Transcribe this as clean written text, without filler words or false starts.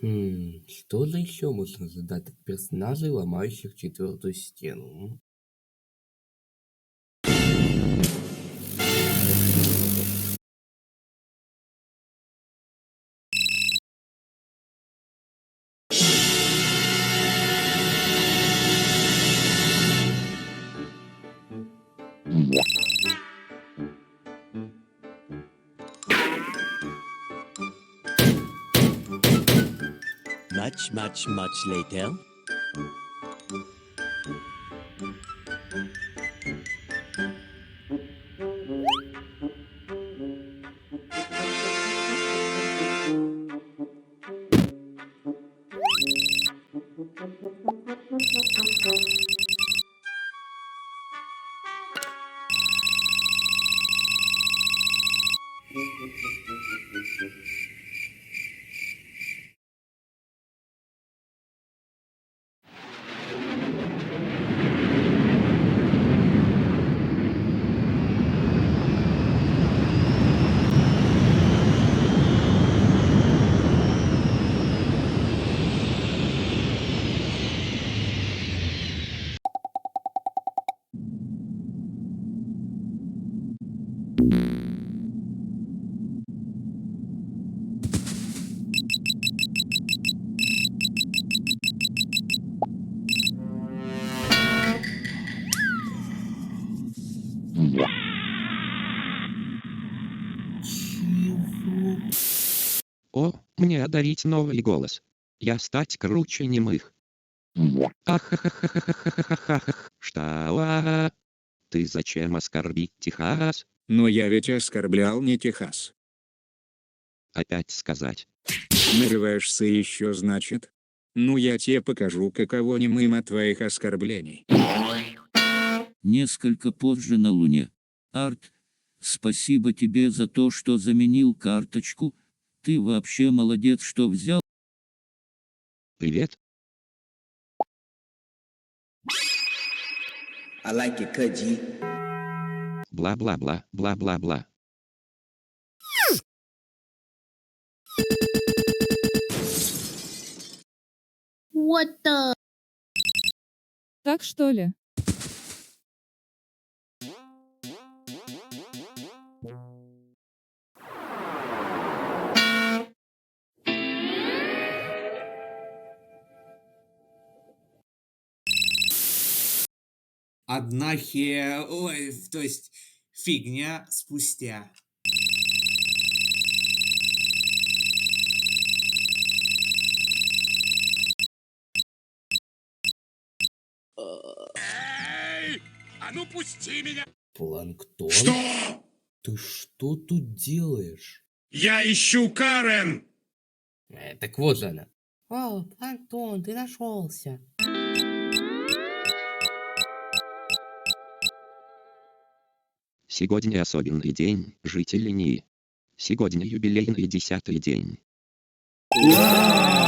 Что же еще можно задать от персонажей, ломающих четвертую стену? Much later. О, мне одарить новый голос. Я стать круче немых. Ахахахахахахахахах. Что? Ты зачем оскорбить Техас? Но я ведь оскорблял не Техас. Опять сказать. Нарываешься еще, значит? Ну я тебе покажу, каково немым от твоих оскорблений. Несколько позже на Луне. Арт, спасибо тебе за то, что заменил карточку. Ты вообще молодец, что взял. Привет. I like your cut, G. Бла-бла-бла, бла-бла-бла. What the? Так что ли? То есть фигня спустя. А ну пусти меня! Планктон? Что? Ты что тут делаешь? Я ищу Карен! Так вот же она. О, Планктон, ты нашелся. Сегодня особенный день, жители Нии. Сегодня юбилейный 10-й день. Ура!